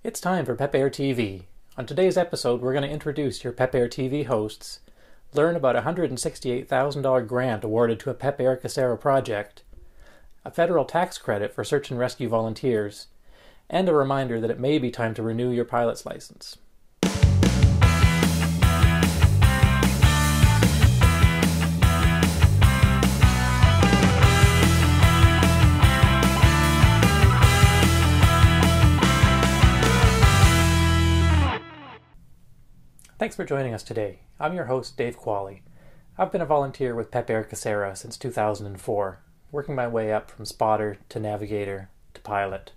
It's time for Pep Air TV. On today's episode, we're going to introduce your Pep Air TV hosts, learn about a $168,000 grant awarded to a Pep Air Casera project, a federal tax credit for search and rescue volunteers, and a reminder that it may be time to renew your pilot's license. Thanks for joining us today. I'm your host, Dave Qualley. I've been a volunteer with Pep Air Casera since 2004, working my way up from spotter to navigator to pilot.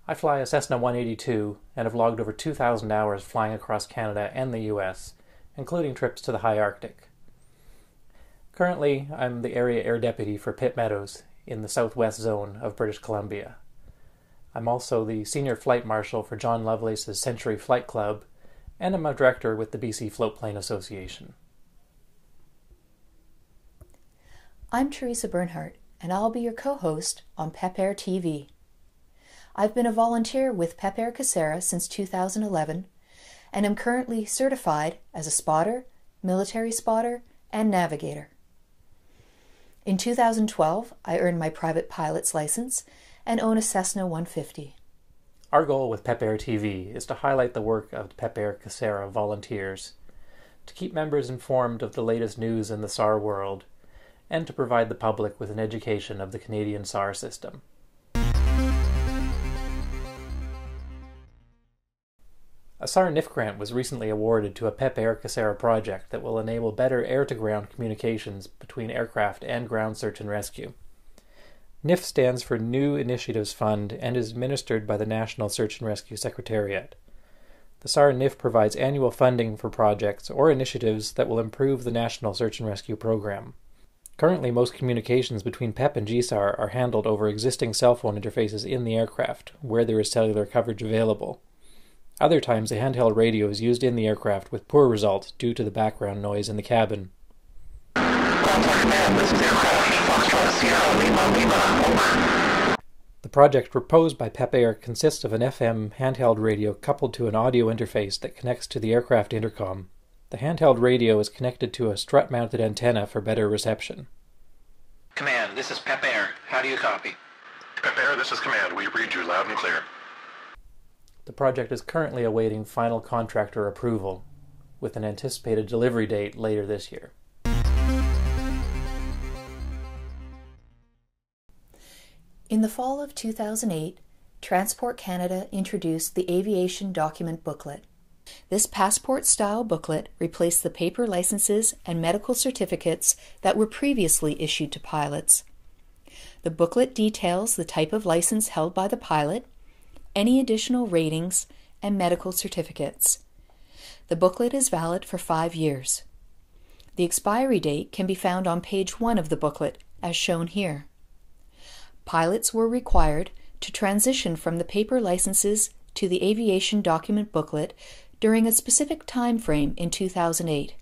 I fly a Cessna 182 and have logged over 2,000 hours flying across Canada and the US, including trips to the high Arctic. Currently, I'm the area air deputy for Pitt Meadows in the southwest zone of British Columbia. I'm also the senior flight marshal for John Lovelace's Century Flight Club, and I'm a director with the BC Floatplane Association. I'm Teresa Bernhardt, and I'll be your co-host on Pep Air TV. I've been a volunteer with Pep Air Casera since 2011, and am currently certified as a spotter, military spotter, and navigator. In 2012, I earned my private pilot's license and own a Cessna 150. Our goal with Pep Air TV is to highlight the work of Pep Air Casera volunteers, to keep members informed of the latest news in the SAR world, and to provide the public with an education of the Canadian SAR system. A SAR NIF grant was recently awarded to a Pep Air Casera project that will enable better air-to-ground communications between aircraft and ground search and rescue. NIF stands for New Initiatives Fund and is administered by the National Search and Rescue Secretariat. The SAR NIF provides annual funding for projects or initiatives that will improve the National Search and Rescue Program. Currently, most communications between PEP and GSAR are handled over existing cell phone interfaces in the aircraft, where there is cellular coverage available. Other times, a handheld radio is used in the aircraft with poor results due to the background noise in the cabin. This is aircraft Foxtrot Sierra Lima, over. The project proposed by Pep Air consists of an FM handheld radio coupled to an audio interface that connects to the aircraft intercom. The handheld radio is connected to a strut-mounted antenna for better reception. Command, this is Pep Air. How do you copy? Pep Air, this is Command. We read you loud and clear. The project is currently awaiting final contractor approval, with an anticipated delivery date later this year. In the fall of 2008, Transport Canada introduced the Aviation Document Booklet. This passport-style booklet replaced the paper licenses and medical certificates that were previously issued to pilots. The booklet details the type of license held by the pilot, any additional ratings, and medical certificates. The booklet is valid for 5 years. The expiry date can be found on page 1 of the booklet, as shown here. Pilots were required to transition from the paper licenses to the Aviation Document Booklet during a specific time frame in 2008.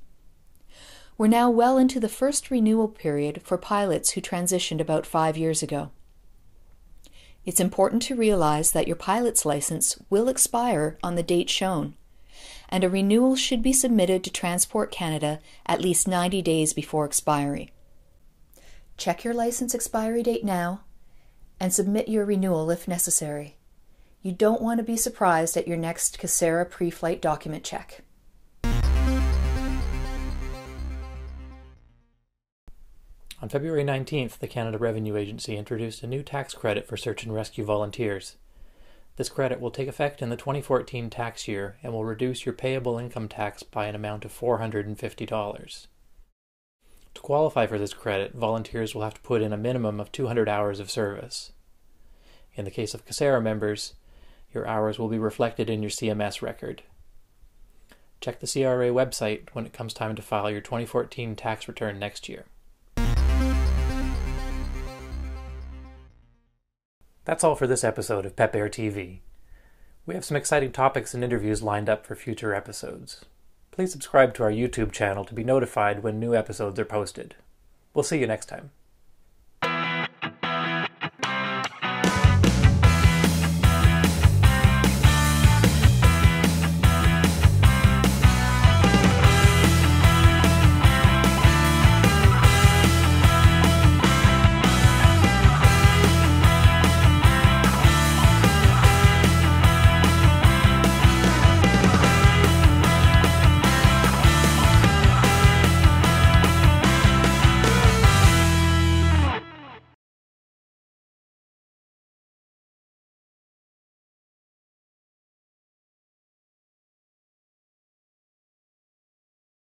We're now well into the first renewal period for pilots who transitioned about 5 years ago. It's important to realize that your pilot's license will expire on the date shown, and a renewal should be submitted to Transport Canada at least 90 days before expiry. Check your license expiry date now, and submit your renewal if necessary. You don't want to be surprised at your next Casera pre-flight document check. On February 19th, the Canada Revenue Agency introduced a new tax credit for search and rescue volunteers. This credit will take effect in the 2014 tax year and will reduce your payable income tax by an amount of $450. To qualify for this credit, volunteers will have to put in a minimum of 200 hours of service. In the case of Casera members, your hours will be reflected in your CMS record. Check the CRA website when it comes time to file your 2014 tax return next year. That's all for this episode of Pep Air TV. We have some exciting topics and interviews lined up for future episodes. Please subscribe to our YouTube channel to be notified when new episodes are posted. We'll see you next time.